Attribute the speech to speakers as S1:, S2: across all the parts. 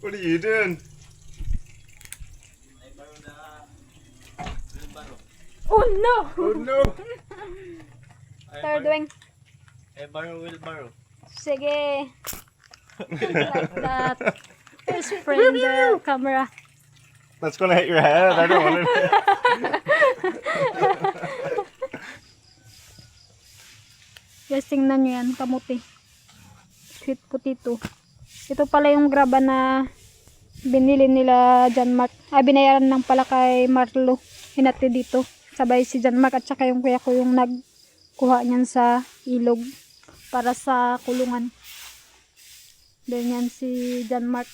S1: What are you doing?
S2: Oh no!
S1: Oh no!
S2: Third wing.
S3: Wheelbarrow.
S2: Sige. Like that. Let's frame the camera.
S1: That's gonna hit your head. I don't want it.
S2: Guys, tingnan nyo yan. Kamuti. Sweet potato. Ito pala yung graba na binili nila John Mark. Binayaran lang pala kay Marlo. Hinati dito. Sabay si John Mark at saka yung kuya ko yung nagkuha niyan sa ilog para sa kulungan. Then yan si John Mark.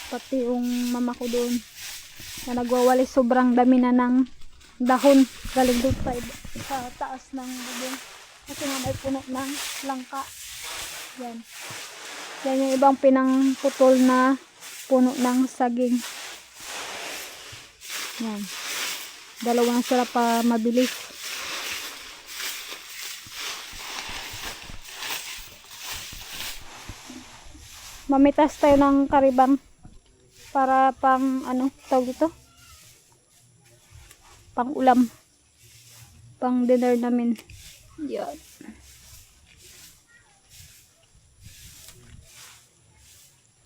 S2: Pati yung mama ko doon na nagwawali, sobrang dami na ng dahon galing doon sa taas ng bubong kasi nga may puno ng langka. Yan yung ibang pinangputol na puno ng saging. Yan, dalawa na sila pa mabilis. Mamitas tayo ng karibang para pang ano tawag ito, pang ulam, pang dinner namin. Yan.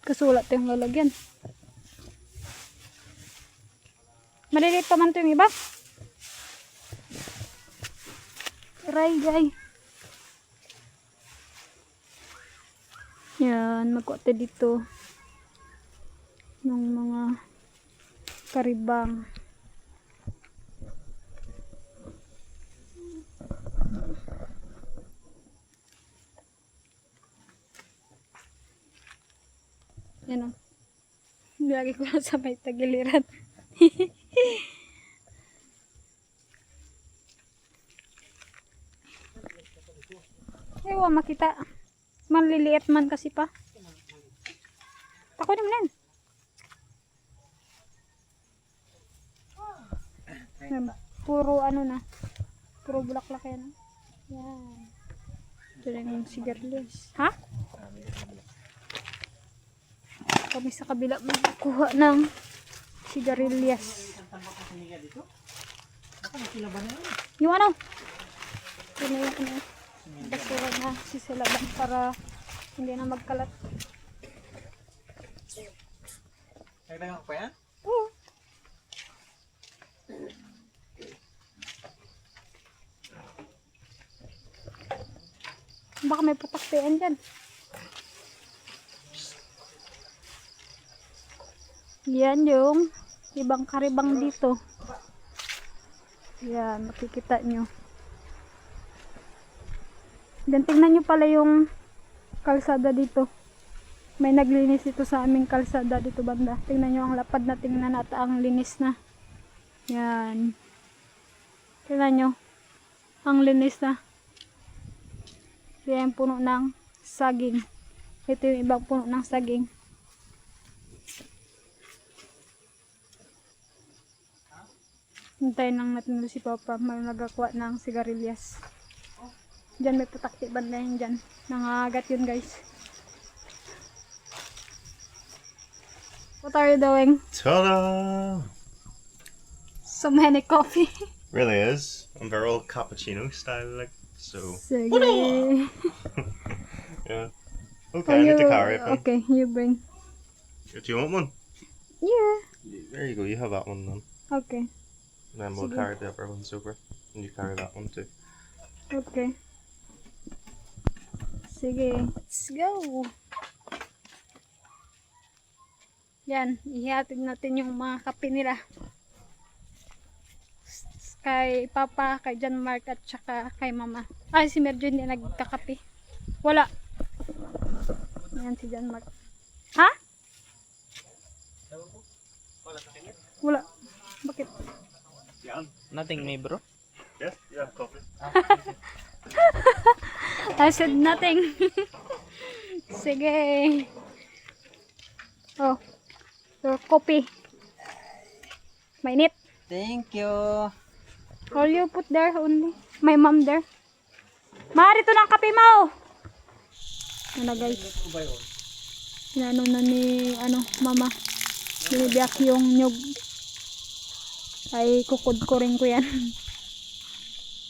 S2: Kasulat yung lalagyan. Maliliit pa man ito yung iba. Aray, guy. Yan, magkuha tayo dito ng mga karibang. Yan o. Lagi ko lang sa may tagiliran. Ewan, makita. Manliliit man kasi pa. Tako naman yan. Puro ano na. Puro bulaklak yan. Yan. Ito lang yung sigarilyas. Ha? Kami sa kabila magkukuha ng sigarilyas. Yung ano? Yun na yung ano. Basura na sisilaban para hindi na magkalat.
S3: Nagdagang pa yan?
S2: Oo. Baka may putaktian dyan. Yan yung ibang karibang dito. Yan, makikita nyo. Then tingnan nyo pala yung kalsada dito. May naglinis ito sa aming kalsada dito banda. Tingnan nyo ang lapad na, tingnan at ang linis na. Yan. Tingnan nyo. Ang linis na. Yan puno ng saging. Ito yung ibang puno ng saging. Hintayin lang natin si Papa. May nagakuha ng sigarilyas. Diyan may putakti banda yun dyan. Nangagat yun guys. What are you doing?
S1: Ta-da!
S2: So many coffee.
S1: Really is. I'm very old cappuccino style, like so.
S2: Sige.
S1: Yeah. Okay, I need to carry it. Then.
S2: Okay, you bring.
S1: Do you want one?
S2: Yeah.
S1: There you go. You have that one then.
S2: Okay.
S1: And then we'll
S2: Sige.
S1: carry the other ones over, and you carry that one too.
S2: Okay. Sige. Let's go. Yan. Ihatid natin yung mga kape nila. Kay Papa, kay John Mark, at saka kay Mama. Ay, si Merjo hindi nagkakape. Wala. Yan si John Mark. Ha? Wala. Bakit?
S3: Nothing, me bro.
S1: Yes, you have coffee.
S2: I said nothing. Sige. Oh. Your coffee. Mainit.
S3: Thank you.
S2: All you put there only. My mom there. Mari to ng kape mo. Ano guys? Ano na ni mama. Binibiyak yung nyug. Ay kukudkurin ko yan.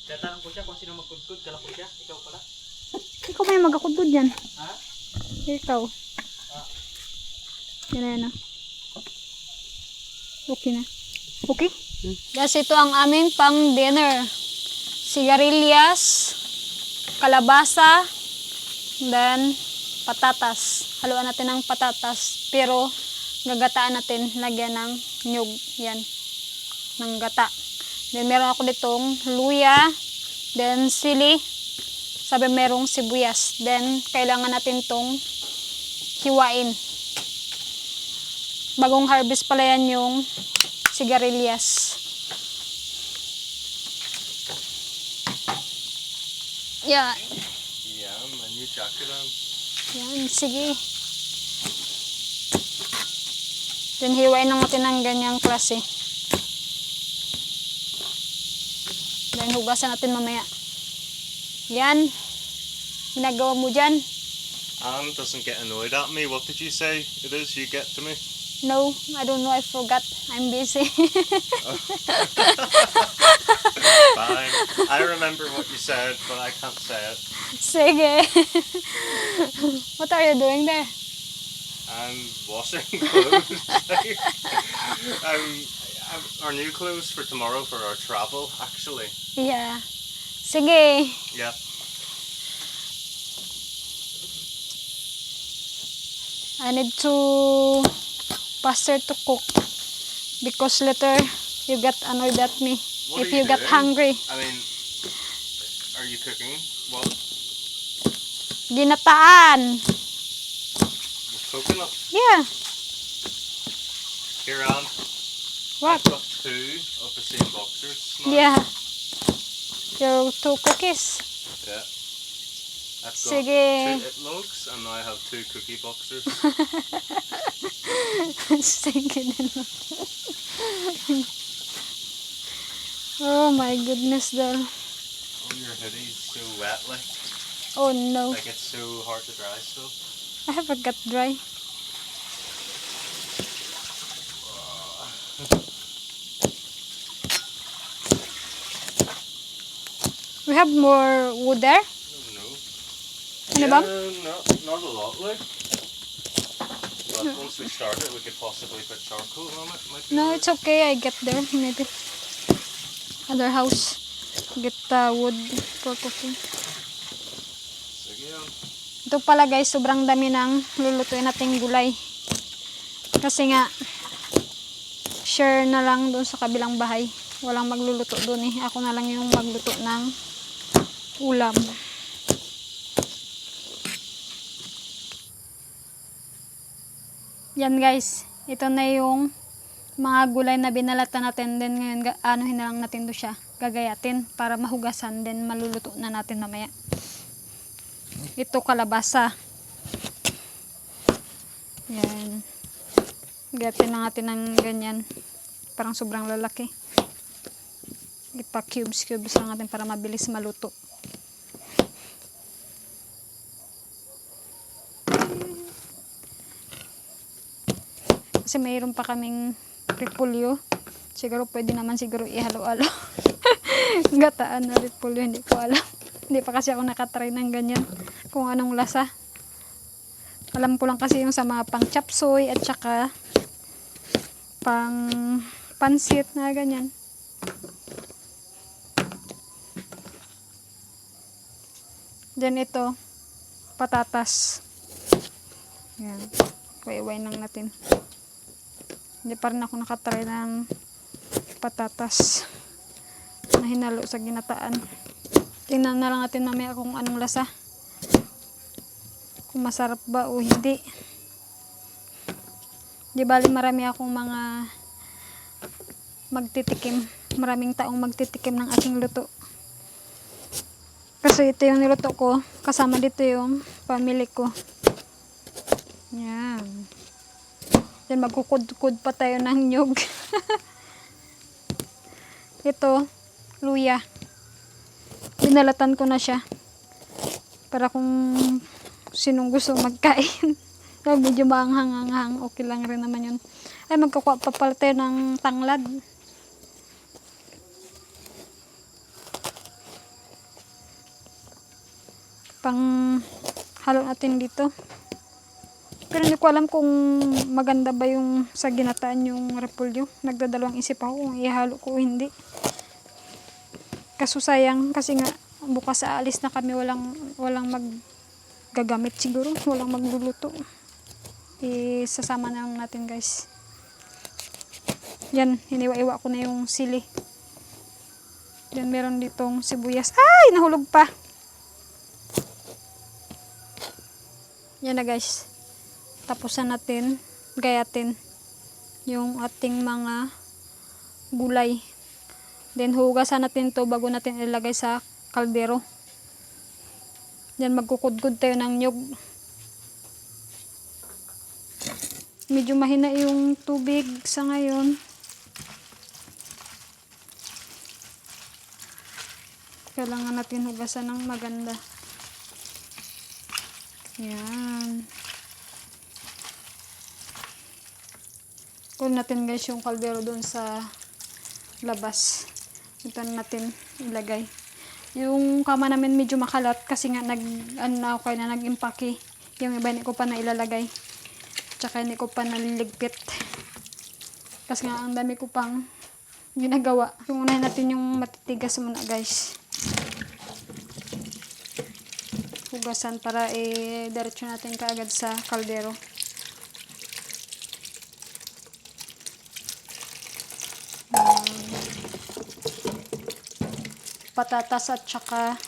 S3: Tatanong ko siya kung sino magkudkod. Kala ko siya. Ikaw pala.
S2: Ikaw may magkakudkod dyan.
S3: Ha?
S2: Ikaw. Yan na yan na. Okay na. Okay? Guys, ito ang aming pang dinner. Sigarilyas, kalabasa, then patatas. Haluan natin ng patatas. Pero gagataan natin. Lagyan ng nyug. Yan. Ng gata. Then meron ako ditong luya. Then sili. Sabi merong sibuyas. Then kailangan natin tong hiwain. Bagong harvest pala yan yung sigarilyas. Yan.
S1: Yeah, my new jacket on.
S2: Yan, sige. Then hiwain lang natin ng ganyang klase. Then hugasan natin mamaya. Yan. Ginagawa mo dyan.
S1: Anne doesn't get annoyed at me. What did you say it is you get to me?
S2: No, I don't know. I forgot. I'm busy.
S1: Fine. I remember what you said, but I can't say it.
S2: Sige. What are you doing there?
S1: I'm washing clothes. Our new clothes for tomorrow for our travel, actually.
S2: Yeah. Sige.
S1: Yeah.
S2: I need to faster to cook because later you get annoyed at me
S1: What
S2: if
S1: are
S2: you get
S1: doing?
S2: hungry.
S1: I mean, are you cooking? What?
S2: Ginataan.
S1: With coconut?
S2: Yeah.
S1: Here, Anne.
S2: What?
S1: I've got 2 of the same boxers now.
S2: Yeah. Your 2 cookies.
S1: Yeah. I've got
S2: Sige.
S1: 2 it mugs and now I have 2 cookie boxers.
S2: Sige din. Oh my goodness, girl.
S1: Oh, your hoodie's so wet, like
S2: Oh no.
S1: it's so hard to dry still.
S2: I haven't got dry. We have more wood there.
S1: Oh, no.
S2: Ano ba?
S1: Not a lot, like. But once we start it, we could possibly put charcoal on it. Might be
S2: No,
S1: worth.
S2: it's okay. I get there. Maybe. Other house. Get wood for cooking.
S1: Sige, Anne.
S2: Ito pala guys, sobrang dami ng lulutuin nating gulay. Kasi nga, share na lang doon sa kabilang bahay. Walang magluluto doon eh. Ako na lang yung magluto ng ulam. Yan guys, ito na yung mga gulay na binalatan natin. Then ngayon, anuhin na lang natin doon siya. Gagayatin para mahugasan. Then maluluto na natin mamaya. Ito kalabasa. Yan. Gayatin lang natin ng ganyan. Parang sobrang lalaki. Ipa-cubes lang natin para mabilis maluto. Kasi mayroon pa kaming repolyo. Siguro pwede naman siguro ihalo-halo. Gataan na repolyo, hindi ko alam. Hindi pa kasi ako nakatry ng ganyan. Kung anong lasa. Alam ko lang kasi yung sa mga pang chapsoy at saka pang pansit na ganyan. Then ito, patatas. Yan. Iwain lang natin. Hindi pa rin ako nakatry ng patatas na hinalo sa ginataan. Tingnan na lang natin mamaya kung anong lasa. Kung masarap ba o hindi. Di bali marami akong mga magtitikim. Maraming taong magtitikim ng aking luto. Kasi ito yung niluto ko. Kasama dito yung family ko. Yan. Then magkukud-kud pa tayo ng nyug. Ito, luya. Binalatan ko na siya. Para kung sinong gusto magkain. Pag medyo maanghang-anghang, okay lang rin naman yun. Ay, magkakuha pa pala tayo ng tanglad. Pang halo natin dito. Pero hindi ko alam kung maganda ba yung sa ginataan yung repolyo. Nagdadalawang isip ako kung ihalo ko o hindi. Kaso sayang kasi nga bukas aalis na kami, walang maggagamit siguro, walang magluluto. Isasama na lang natin guys. Yan, hiniwa-iwa ko na yung sili. Yan, meron ditong sibuyas. Ay, nahulog pa. Yan na guys. Tapos na natin gayatin yung ating mga gulay. Then hugasan natin to bago natin ilagay sa kaldero. Yan, magkukudkod tayo ng nyug. Medyo mahina yung tubig sa ngayon. Kailangan natin hugasan ng maganda. Yan. Kunin natin guys yung kaldero doon sa labas. Ito na natin ilagay. Yung kama namin medyo makalat kasi nga nag-impake. Yung iba hindi ko pa na ilalagay. Tsaka hindi ko pa naliligpit. Kasi nga ang dami ko pang ginagawa. Yung unahin natin yung matitigas muna guys. Hugasan para diretso natin kaagad sa kaldero. Patatas at saka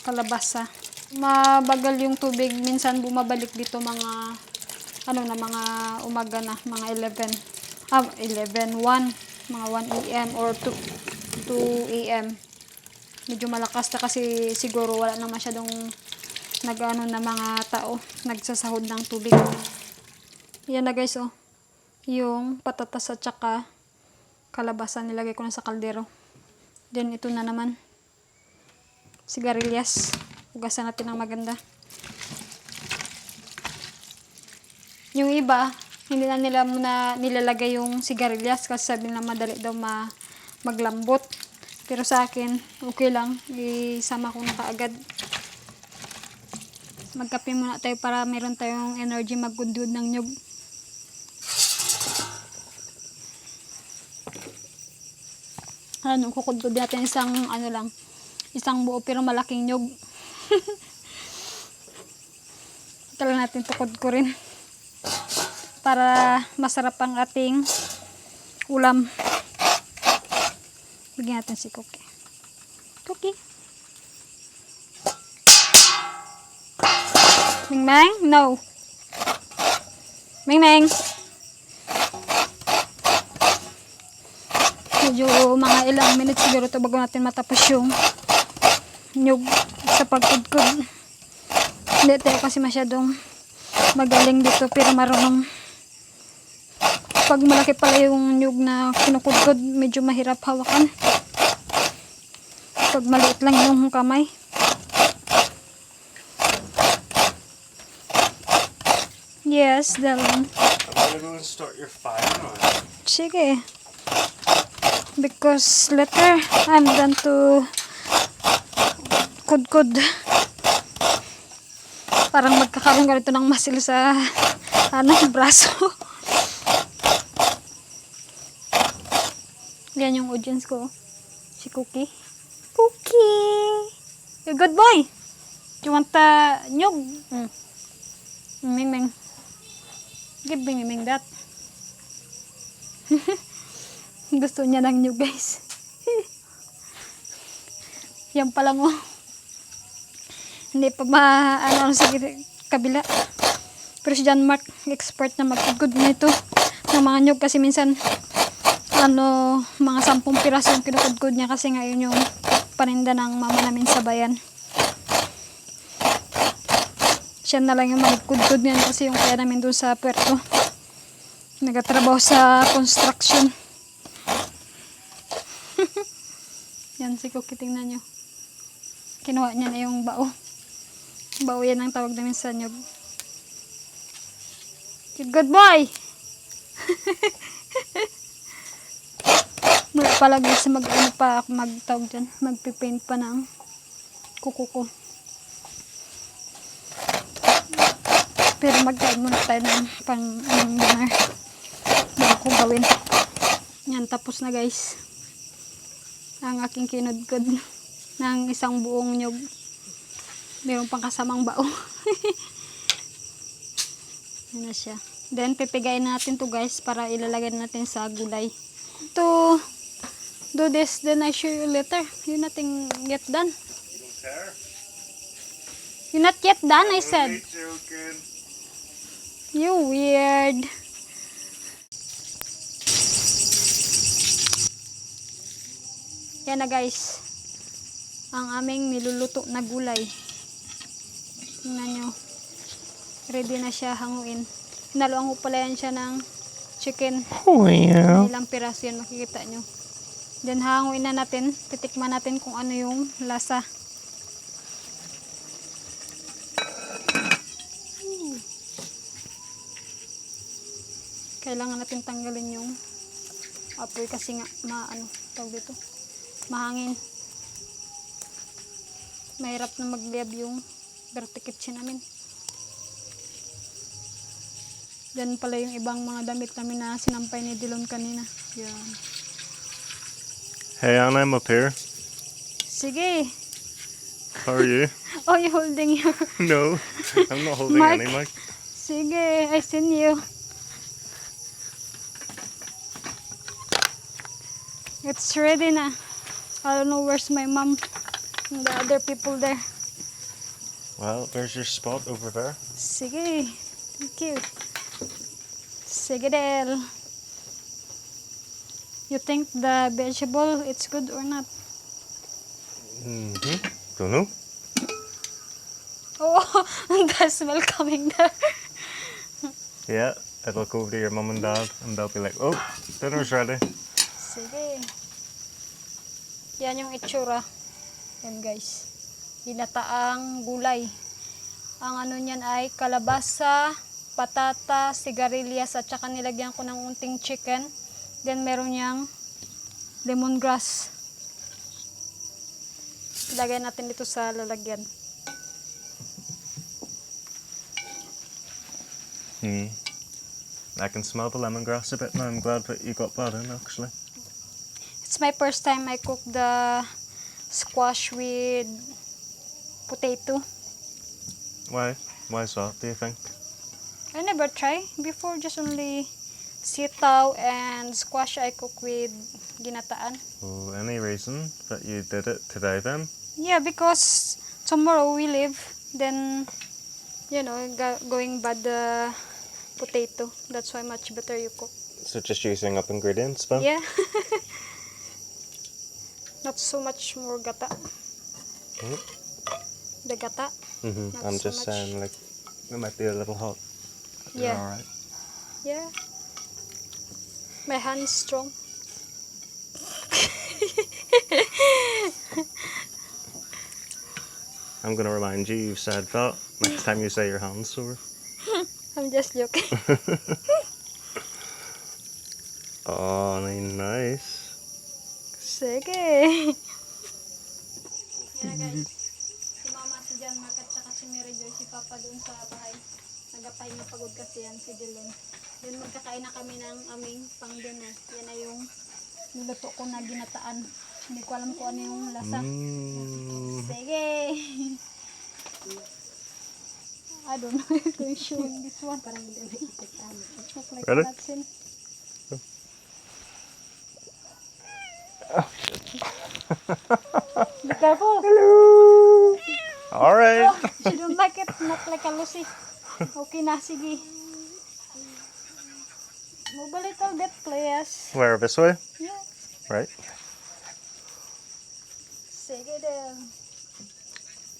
S2: kalabasa. Mabagal yung tubig, minsan bumabalik dito mga mga umaga na, mga 1, mga 1 AM or 2 AM. Medyo malakas na kasi siguro wala na masyadong na mga tao nagsasahod ng tubig. Yan na guys, oh. Yung patatas at saka kalabasa nilagay ko na sa kaldero. Then ito na naman sigarilyas. Hugasan natin ng maganda. Yung iba, hindi na nila muna nilalagay yung sigarilyas kasi sabi nila madali daw maglambot. Pero sa akin, okay lang. Isama ko na kaagad. Magkape muna tayo para meron tayong energy magkundud ng nyug. Kukudkod natin isang buo pero malaking nyug. Kailangan natin tukod ko rin para masarap ang ating ulam. Bigyan natin si Cookie. Cookie. Ming-Ming? No. Ming-Ming. Medyo mga ilang minutes siguro ito bago natin matapos yung nyug sa pagkudkod. Hindi tayo kasi masyadong magaling dito pero marunong. Pag malaki pala yung nyug na kinukudkod, medyo mahirap hawakan. Pag maliit lang yung kamay. Yes, darling.
S1: I'm gonna go and start your fire on.
S2: Sige. Because later, I'm done to kudkod. Parang magkakaroon ka rito ng muscle sa braso. Yan yung audience ko. Si Cookie. Cookie! You're a good boy. You want nyug? Ming-Ming. Give Ming-Ming that. Gusto niya ng nyug guys. Yan pa lang oh. Hindi pa sa kabila. Pero si John Mark, expert na mag-good nito ng mga nyug kasi minsan mga 10 piraso yung kinukudkod niya kasi ngayon yung paninda ng mama namin sa bayan. Siya na lang yung magkudkod niya kasi yung kaya namin doon sa puerto. Nagatrabaho sa construction. Yan si Cookie, tingnan nyo. Kinuha niya na yung bao. Bao yan ang tawag namin sa nyog. Good boy! Mula pala guys, mag-ano pa ako magtawag dyan. Magpipaint pa ng kuko ko. Pero magkain muna tayo ng dinner. Bago ko gawin. Yan, tapos na guys. Ang aking kinudkod ng isang buong nyog. Mayroon pang kasamang bao. Yan na siya. Then, pipigayin natin to guys para ilalagay natin sa gulay. To do this, then I show you later. You're nothing yet done.
S1: You don't care?
S2: You're not yet done, I said.
S1: Joking.
S2: You weird. Yan na guys. Ang aming niluluto na gulay. Tingnan nyo. Ready na siya hanguin. Hinaluan ko pala yan siya ng chicken.
S1: Oh, yeah.
S2: Ilang piraso yan makikita nyo. Then hanguin na natin. Titikman natin kung ano yung lasa. Kailangan natin tanggalin yung apoy kasi nga tawag dito, mahangin. Mahirap na magliyab yung dirty kitchen namin. Yan pala yung ibang mga damit namin na sinampay ni Dilon kanina. Yan.
S1: Hey, Anna, I'm up here.
S2: Sige.
S1: How are you?
S2: Oh, you holding your...
S1: No, I'm not holding
S2: Mark.
S1: any mic.
S2: Sige, I seen you. It's ready na. I don't know where's my mom and the other people there.
S1: Well, there's your spot over there.
S2: Sige. Thank you. Sige del. You think the vegetable it's good or not?
S1: Mm-hmm. Don't know.
S2: Oh, the smell coming there.
S1: Yeah, it'll go over to your mum and dad and they'll be like, oh, dinner's ready.
S2: Sige. Yan yung itsura. Yan guys. Ginataang gulay. Ang ano niyan ay kalabasa, patata, sigarilyas at saka nilagyan ko ng unting chicken. Then meron niyang lemongrass. Ilagay natin dito sa lalagyan.
S1: I can smell the lemongrass a bit now. I'm glad that you got that in actually.
S2: It's my first time I cook the squash with potato.
S1: Why? Why is that, do you think?
S2: I never try before, just only sitaw and squash I cook with ginataan.
S1: Oh, any reason that you did it today then?
S2: Yeah, because tomorrow we leave, then going bad the potato. That's why much better you cook.
S1: So just using up ingredients then?
S2: Yeah. Not so much more gata.
S1: Oh.
S2: The gata.
S1: Mm-hmm.
S2: Not
S1: I'm
S2: so
S1: just
S2: much.
S1: saying, like, it might be a little hot. But
S2: Yeah.
S1: you're alright.
S2: Yeah. My hand's strong.
S1: I'm gonna remind you, you've said that next time you say your hand's sore.
S2: I'm just joking.
S1: Oh, nice.
S2: Sige. Yan guys. Si Mama, si John Mark at saka si Mary Joy, si Papa doon sa bahay. Nagapahinga pagod kasi yan si Dylan. Then magkakain na kami ng aming pang dinner. Yan na yung niluto ko na ginataan. Hindi ko alam kung ano yung lasa. Sige. I don't know if I'm showing this one. Parang hindi na itiktaan. Look like
S1: Ready?
S2: that's in. Be careful.
S1: Hello! Alright.
S2: Oh, she don't like it. Not like a Lucy. Okay na, sige. Move a little bit, please.
S1: Where, this way?
S2: Yeah.
S1: Right.
S2: Sige din.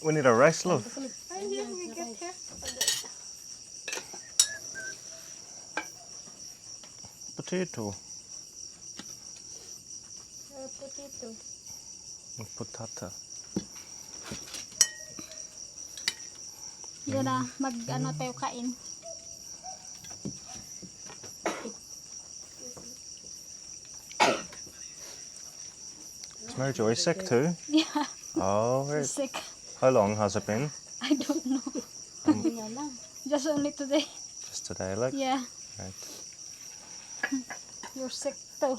S1: We need a rice loaf.
S2: Right here, we get here.
S1: Potato.
S2: Potato.
S1: Patata.
S2: Yan na, mag-ano tayo kain.
S1: Is Mary Joy sick too?
S2: Yeah,
S1: Oh, right.
S2: sick.
S1: How long has it been?
S2: I don't know. Just only today.
S1: Just today, like?
S2: Yeah,
S1: Right.
S2: you're sick too.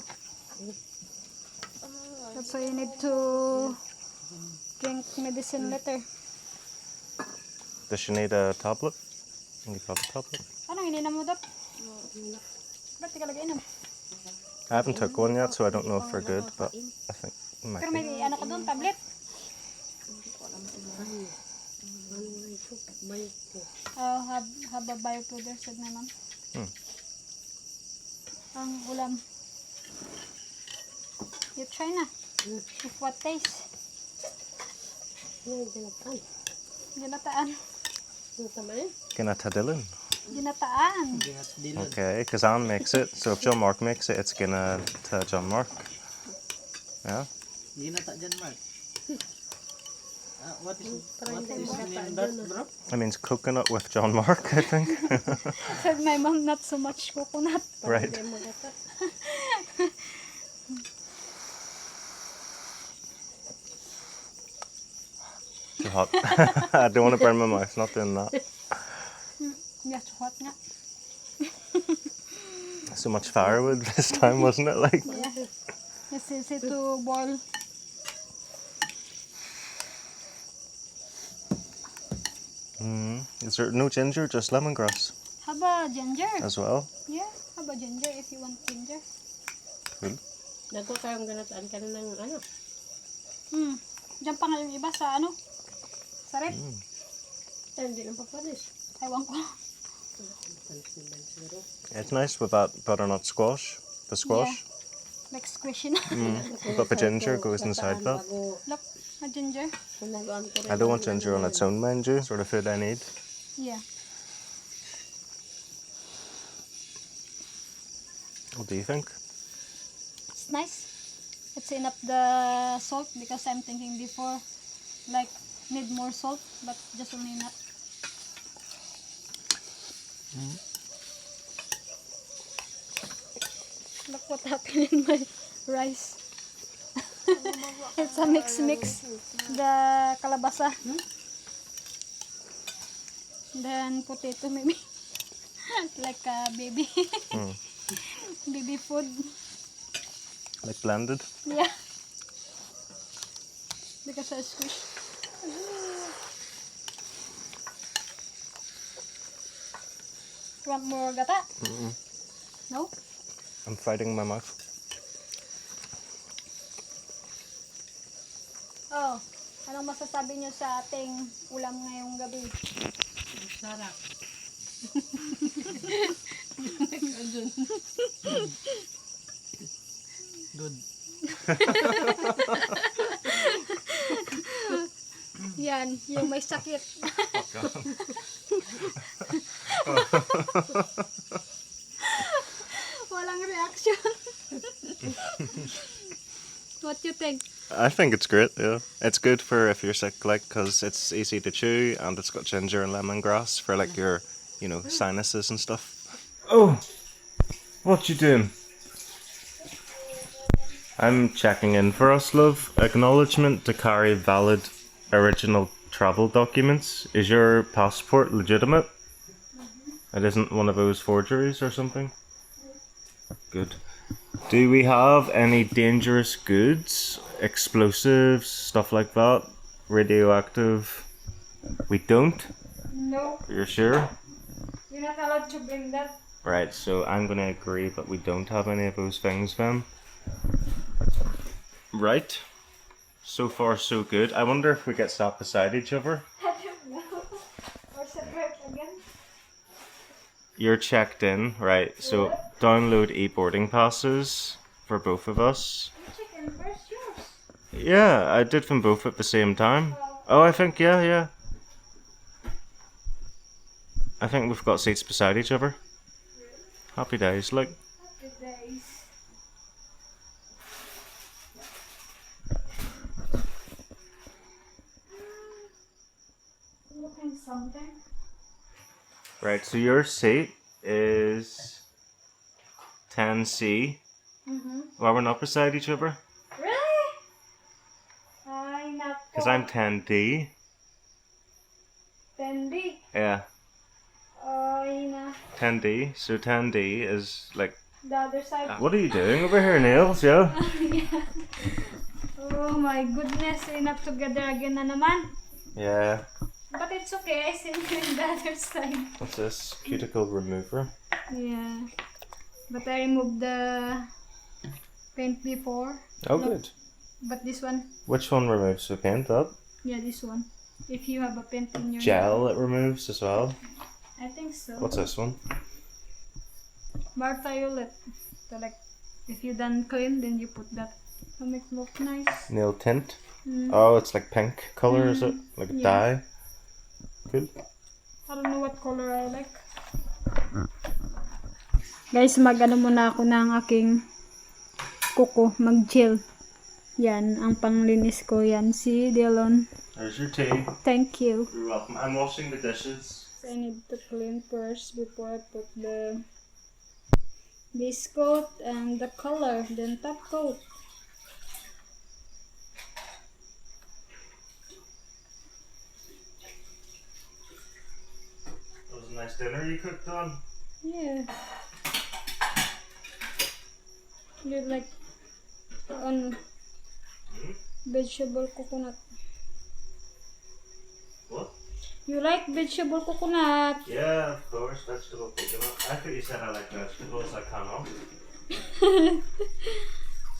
S2: That's why you need to drink medicine later.
S1: Does she need a tablet? You got a tablet?
S2: Anong ininom mo, Dap? Ba't di ka lagi inom?
S1: I haven't took one yet, so I don't know if they're good, but I think it might
S2: Pero
S1: be.
S2: may ano ka doon, tablet? Oh, have a biopowder, said my mom.
S1: Hmm.
S2: Ang ulam. You try na. If what taste? Ginataan.
S1: Ginatadilin.
S2: Ginataan.
S1: Okay, because Anne makes it, so if John Mark makes it, it's gonna to John Mark. Yeah?
S3: Ginata dyan, Mark. What is name that, bro?
S1: It means coconut with John Mark, I think.
S2: Said my mom, not so much coconut.
S1: Right. Too hot. I don't want to burn my mouth, not doing that.
S2: Yeah, hot nga.
S1: So much firewood this time, wasn't it? Like,
S2: Yeah. It's easy to boil.
S1: is there no ginger, just lemongrass
S2: Haba ginger.
S1: as well?
S2: Yeah, haba ginger if you want ginger.
S1: Cool.
S4: Nagko kayong ganataan ka na ng ano?
S2: Diyan pa nga yung iba sa ano? Sa rep.
S4: Ay, hindi lang papalis.
S2: Ewan ko.
S1: It's nice with that butternut squash. The squash.
S2: Like squishy na.
S1: But the ginger goes inside that.
S2: Look, a ginger.
S1: I don't want ginger on its own, mind you. Sort of food I need.
S2: Yeah.
S1: What do you think?
S2: It's nice. It's enough the salt because I'm thinking before like need more salt but just only enough. Look what happened in my rice. It's a mix. The kalabasa. Then potato maybe. Like a baby. Baby food.
S1: Like blended?
S2: Yeah. Because I squish. You want more gata? No?
S1: I'm fighting my mouth.
S2: Oh, anong masasabi niyo sa ating ulam ngayong gabi?
S4: Sarap.
S3: Good.
S2: Yan, yung may sakit. Walang reaction. What do you think?
S1: I think it's great, yeah. It's good for if you're sick, like, because it's easy to chew and it's got ginger and lemongrass for, like, your, you know, sinuses and stuff. Oh! What you doing? I'm checking in for us, love. Acknowledgement to carry valid original travel documents. Is your passport legitimate? It isn't one of those forgeries or something? Good. Do we have any dangerous goods? Explosives, stuff like that? Radioactive? We don't?
S2: No,
S1: You're sure?
S2: you're not allowed to bring that.
S1: Right, so I'm gonna agree that we don't have any of those things then. Right. So far so good. I wonder if we get sat beside each other.
S2: I don't know. Or separate again.
S1: You're checked in, right, so download e-boarding passes for both of us.
S2: Chicken, where's yours?
S1: Yeah, I did them both at the same time. Oh, I think, yeah. I think we've got seats beside each other. Happy days, look.
S2: Happy days. Looking something.
S1: Right, so your seat is 10C. Well, we're not beside each other.
S2: Really? Ay, nako.
S1: Because I'm 10D.
S2: 10D.
S1: Yeah,
S2: Ay, na.
S1: 10D. So 10D is like.
S2: The other side.
S1: What are you doing over here, Niels? Yeah.
S2: Oh my goodness, we're not together again na naman.
S1: Yeah.
S2: But it's okay, I sent you in the other side.
S1: What's this? Cuticle remover.
S2: Yeah. But I removed the paint before.
S1: Oh,
S2: No,
S1: good.
S2: But this one,
S1: Which one removes the paint? That
S2: yeah, this one. If you have a paint in your
S1: gel it removes as well.
S2: I think so.
S1: What's this one?
S2: Violet. So like, if you done clean, then you put that to make it look nice.
S1: Nail tint.
S2: Mm.
S1: Oh, it's like pink color, is it? Like a
S2: Yeah.
S1: dye. Cool.
S2: I don't know what color I like. Guys, mag-ano muna ako ng aking kuko, mag-gel. Yan, ang panglinis ko yan. Si Dylan.
S1: There's your tea.
S2: Thank you.
S1: You're welcome. I'm washing the dishes.
S2: So I need to clean first before I put the base coat and the color, then top coat.
S1: That was a nice dinner you cooked on.
S2: Yeah. You like on vegetable coconut.
S1: What?
S2: You like vegetable coconut?
S1: Yeah, of course. Vegetable coconut. I thought you said I like vegetables. I cannot.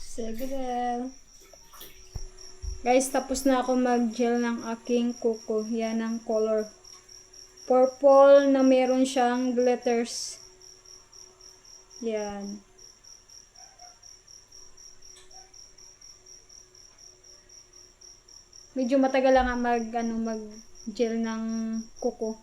S2: Sige daw. Guys, tapos na ako mag-gel ng aking kuko. Yan ang color. Purple na meron siyang glitters. Yan. Medyo matagal lang mag gel ng kuko.